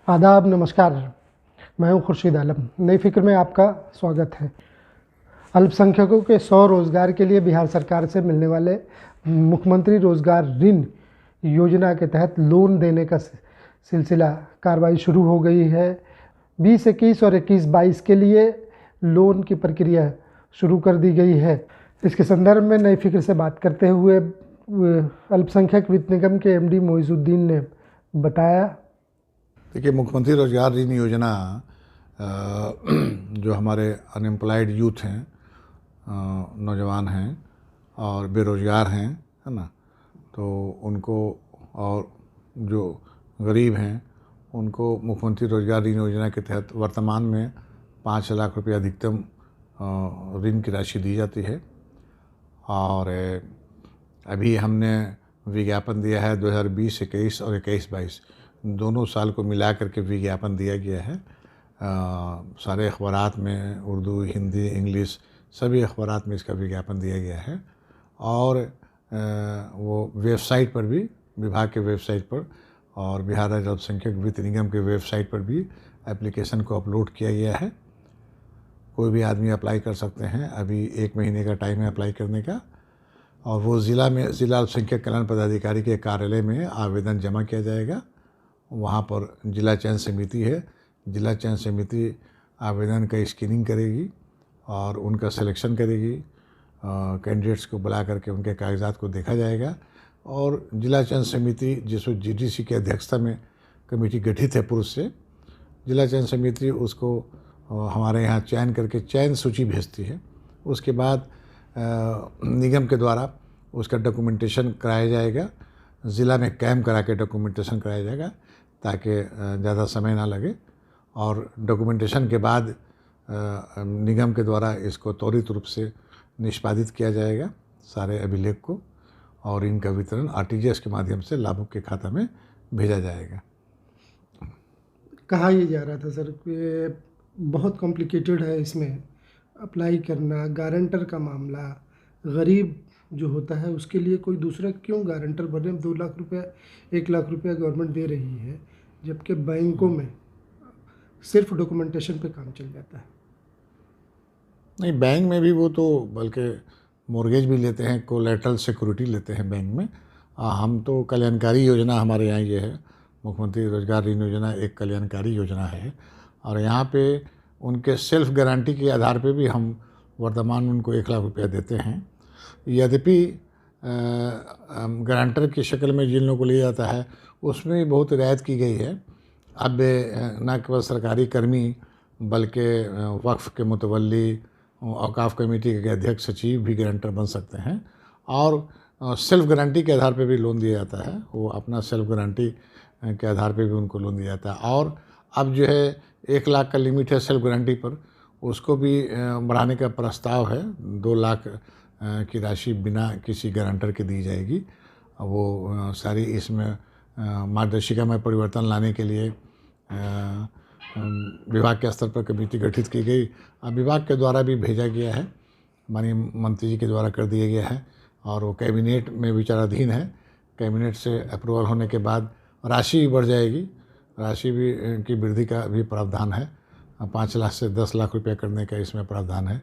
आदाब, नमस्कार। मैं हूं खुर्शीद आलम। नई फ़िक्र में आपका स्वागत है। अल्पसंख्यकों के स्वरोज़गार के लिए बिहार सरकार से मिलने वाले मुख्यमंत्री रोज़गार ऋण योजना के तहत लोन देने का सिलसिला कार्रवाई शुरू हो गई है। 2021 और 21-22 के लिए लोन की प्रक्रिया शुरू कर दी गई है। इसके संदर्भ में नई फ़िक्र से बात करते हुए अल्पसंख्यक वित्त निगम के एमडी मोइजुद्दीन ने बताया। देखिए, मुख्यमंत्री रोजगार ऋण योजना जो हमारे अनएम्प्लॉयड यूथ हैं, नौजवान हैं और बेरोज़गार हैं, है ना, तो उनको, और जो गरीब हैं उनको मुख्यमंत्री रोजगार ऋण योजना के तहत वर्तमान में 5 लाख रुपये अधिकतम ऋण की राशि दी जाती है। और अभी हमने विज्ञापन दिया है 2020-21 और 21-22 दोनों साल को मिला करके विज्ञापन दिया गया है। सारे अखबारात में, उर्दू, हिंदी, इंग्लिश सभी अखबारात में इसका विज्ञापन दिया गया है। और वो वेबसाइट पर भी, विभाग के वेबसाइट पर और बिहार राज्य अल्पसंख्यक वित्त निगम के वेबसाइट पर भी एप्लीकेशन को अपलोड किया गया है। कोई भी आदमी अप्लाई कर सकते हैं। अभी 1 महीने का टाइम है अप्लाई करने का। और वो ज़िला अल्पसंख्यक कल्याण पदाधिकारी के कार्यालय में आवेदन जमा किया जाएगा। वहाँ पर जिला चयन समिति है। जिला चयन समिति आवेदन का स्क्रीनिंग करेगी और उनका सिलेक्शन करेगी। कैंडिडेट्स को बुला करके उनके कागजात को देखा जाएगा। और जिला चयन समिति, जिसमें जीडीसी की अध्यक्षता में कमेटी गठित है पूर्व से, जिला चयन समिति उसको हमारे यहाँ चयन करके चयन सूची भेजती है। उसके बाद निगम के द्वारा उसका डॉक्यूमेंटेशन कराया जाएगा। ज़िला में कैंप करा के डॉक्यूमेंटेशन कराया जाएगा ताकि ज़्यादा समय ना लगे। और डॉक्यूमेंटेशन के बाद निगम के द्वारा इसको त्वरित रूप से निष्पादित किया जाएगा सारे अभिलेख को, और इनका वितरण आरटीजीएस के माध्यम से लाभुक के खाता में भेजा जाएगा। कहा यह जा रहा था सर कि बहुत कॉम्प्लिकेटेड है इसमें अप्लाई करना, गारंटर का मामला, गरीब जो होता है उसके लिए कोई दूसरा क्यों गारंटर बने। 2 लाख रुपया, 1 लाख रुपया गवर्नमेंट दे रही है, जबकि बैंकों में सिर्फ डॉक्यूमेंटेशन पे काम चल जाता है। नहीं, बैंक में भी वो तो बल्कि मॉर्गेज भी लेते हैं, कोलैटरल सिक्योरिटी लेते हैं बैंक में। हम तो कल्याणकारी योजना, हमारे यहाँ ये है, मुख्यमंत्री रोजगार ऋण योजना एक कल्याणकारी योजना है। और यहाँ पे उनके सेल्फ गारंटी के आधार पे भी हम वर्तमान में उनको 1 लाख रुपया देते हैं। यद्यपि गारंटर की शक्ल में जिन लोगों को लिया जाता है उसमें भी बहुत रियायत की गई है। अब न केवल सरकारी कर्मी बल्कि वक्फ के मुतवल्ली, औकाफ कमेटी के अध्यक्ष, सचिव भी गारंटर बन सकते हैं। और सेल्फ गारंटी के आधार पे भी लोन दिया जाता है। वो अपना सेल्फ गारंटी के आधार पे भी उनको लोन दिया जाता है। और अब जो है 1 लाख का लिमिट है सेल्फ गारंटी पर, उसको भी बढ़ाने का प्रस्ताव है। 2 लाख की राशि बिना किसी गारंटर के दी जाएगी। वो सारी इसमें मार्गदर्शिका में परिवर्तन लाने के लिए विभाग के स्तर पर कमेटी गठित की गई। विभाग के द्वारा भी भेजा गया है, माननीय मंत्री जी के द्वारा कर दिया गया है और वो कैबिनेट में विचाराधीन है। कैबिनेट से अप्रूवल होने के बाद राशि भी बढ़ जाएगी। राशि भी की वृद्धि का भी प्रावधान है। 5 लाख से 10 लाख रुपया करने का इसमें प्रावधान है।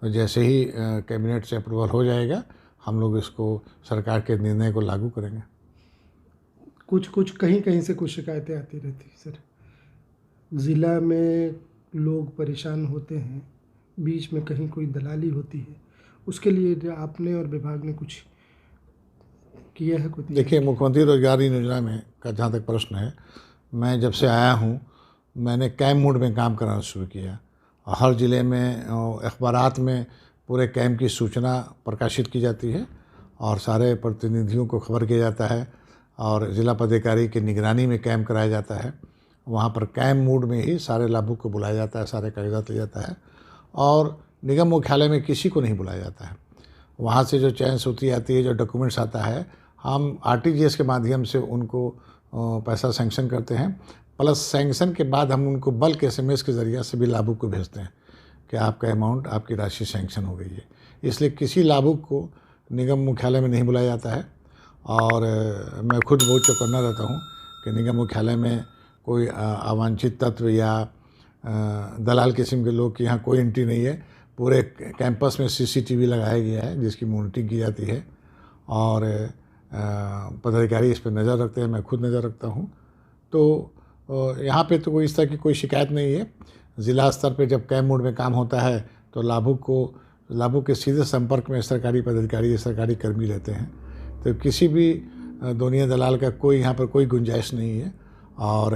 तो जैसे ही कैबिनेट से अप्रूवल हो जाएगा, हम लोग इसको, सरकार के निर्णय को लागू करेंगे। कुछ कहीं से कुछ शिकायतें आती रहती है सर। ज़िला में लोग परेशान होते हैं, बीच में कहीं कोई दलाली होती है, उसके लिए आपने और विभाग ने कुछ किया है? कुछ देखिए, मुख्यमंत्री रोजगार ऋण योजना में का जहाँ तक प्रश्न है, मैं जब से आया हूँ मैंने कैंप मोड में काम कराना शुरू किया। हर ज़िले में अखबारात में पूरे कैंप की सूचना प्रकाशित की जाती है और सारे प्रतिनिधियों को खबर किया जाता है और ज़िला पदाधिकारी की निगरानी में कैंप कराया जाता है। वहाँ पर कैंप मोड में ही सारे लाभुक को बुलाया जाता है, सारे कागजात लिया जाता है और निगम मुख्यालय में किसी को नहीं बुलाया जाता है। वहाँ से जो चयन सूची आती है, जो डॉक्यूमेंट्स आता है, हम आरटीजीएस के माध्यम से उनको पैसा सैंक्शन करते हैं। प्लस सैंक्शन के बाद हम उनको बल्क एसएमएस के ज़रिए सभी लाभुक को भेजते हैं कि आपका अमाउंट, आपकी राशि सैंक्शन हो गई है। इसलिए किसी लाभुक को निगम मुख्यालय में नहीं बुलाया जाता है। और मैं खुद बहुत चौकन्ना रहता हूँ कि निगम मुख्यालय में कोई अवांछित तत्व या दलाल किस्म के लोग के यहाँ कोई एंट्री नहीं है। पूरे कैंपस में सीसीटीवी लगाया गया है जिसकी मॉनिटरिंग की जाती है और पदाधिकारी इस पर नज़र रखते हैं, मैं खुद नज़र रखता हूँ। तो यहाँ पे तो कोई इस तरह की कोई शिकायत नहीं है। ज़िला स्तर पे जब कैंप मोड में काम होता है तो लाभुक के सीधे संपर्क में सरकारी पदाधिकारी या सरकारी कर्मी रहते हैं। तो किसी भी दोनिया दलाल का कोई यहाँ पर कोई गुंजाइश नहीं है और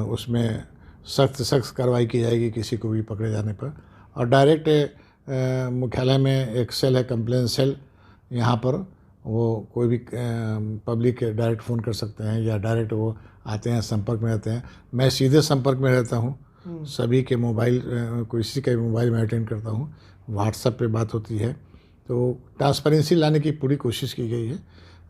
उसमें सख्त कार्रवाई की जाएगी किसी को भी पकड़े जाने पर। और डायरेक्ट मुख्यालय में एक सेल है, कंप्लेंट सेल, यहाँ पर वो कोई भी पब्लिक डायरेक्ट फ़ोन कर सकते हैं या डायरेक्ट वो आते हैं, संपर्क में रहते हैं। मैं सीधे संपर्क में रहता हूँ, सभी के मोबाइल, किसी का भी मोबाइल में अटेंड करता हूँ, व्हाट्सएप पे बात होती है। तो ट्रांसपेरेंसी लाने की पूरी कोशिश की गई है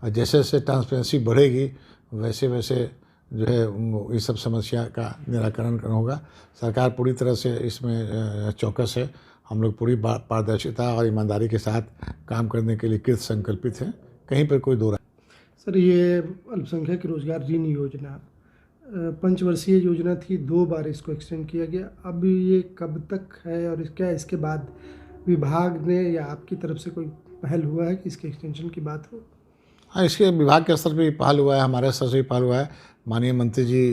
और जैसे जैसे ट्रांसपेरेंसी बढ़ेगी वैसे वैसे जो है इस सब समस्या का निराकरण होगा। सरकार पूरी तरह से इसमें चौकस है। हम लोग पूरी पारदर्शिता और ईमानदारी के साथ काम करने के लिए कृत संकल्पित हैं, कहीं पर कोई दो राय। सर, ये अल्पसंख्यक रोजगार ऋण योजना पंचवर्षीय योजना थी, 2 बार इसको एक्सटेंड किया गया। अब ये कब तक है और क्या इसके बाद विभाग ने या आपकी तरफ से कोई पहल हुआ है कि इसके एक्सटेंशन की बात हो? हाँ, इसके विभाग के स्तर पर भी पहल हुआ है, हमारे स्तर से भी पहल हुआ है। माननीय मंत्री जी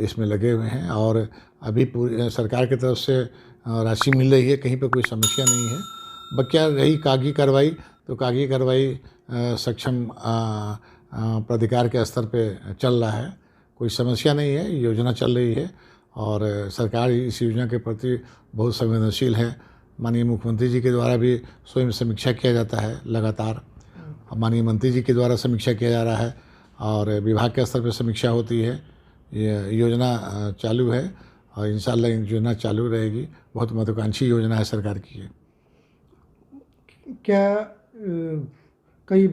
इसमें लगे हुए हैं और अभी पूरी सरकार की तरफ से राशि मिल रही है, कहीं पर कोई समस्या नहीं है। बकिया रही कागजी कार्रवाई, तो कागजी कार्रवाई सक्षम प्राधिकार के स्तर पे चल रहा है, कोई समस्या नहीं है, योजना चल रही है और सरकार इस योजना के प्रति बहुत संवेदनशील है। माननीय मुख्यमंत्री जी के द्वारा भी स्वयं समीक्षा किया जाता है लगातार, माननीय मंत्री जी के द्वारा समीक्षा किया जा रहा है और विभाग के स्तर पर समीक्षा होती है। ये योजना चालू है और इंशाल्लाह योजना चालू रहेगी। बहुत महत्वाकांक्षी योजना है सरकार की ये। क्या कई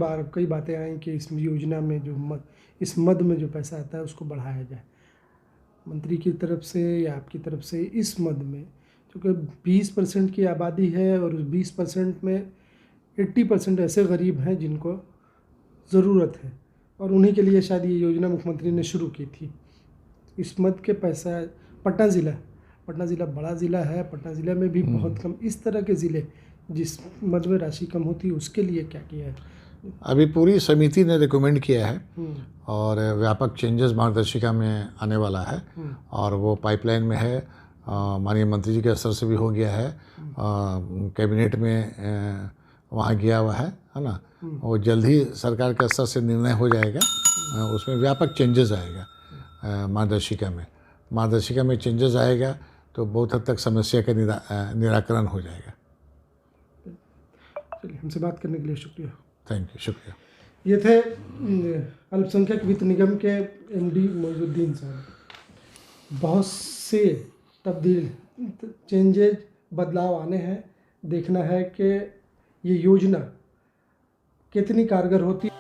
बातें आई कि इस योजना में जो इस मद में जो पैसा आता है उसको बढ़ाया जाए, मंत्री की तरफ से या आपकी तरफ से? इस मद में क्योंकि 20% की आबादी है और उस 20% में 80% ऐसे गरीब हैं जिनको ज़रूरत है और उन्हीं के लिए शायद ये योजना मुख्यमंत्री ने शुरू की थी। इस मद के पैसा पटना ज़िला बड़ा ज़िला है, पटना ज़िले में भी बहुत कम, इस तरह के ज़िले जिस मद में राशि कम होती है उसके लिए क्या किया है? अभी पूरी समिति ने रिकमेंड किया है और व्यापक चेंजेस मार्गदर्शिका में आने वाला है और वो पाइपलाइन में है। माननीय मंत्री जी के स्तर से भी हो गया है, कैबिनेट में वहाँ गया हुआ है ना। और जल्द ही सरकार के स्तर से निर्णय हो जाएगा, उसमें व्यापक चेंजेस आएगा। मार्गदर्शिका में चेंजेस आएगा तो बहुत हद तक समस्या का निराकरण हो जाएगा। चलिए, हमसे बात करने के लिए शुक्रिया। थैंक यू, शुक्रिया। ये थे अल्पसंख्यक वित्त निगम के एमडी मोइजुद्दीन साहब। बहुत से चेंजेज, बदलाव आने हैं। देखना है कि ये योजना कितनी कारगर होती है।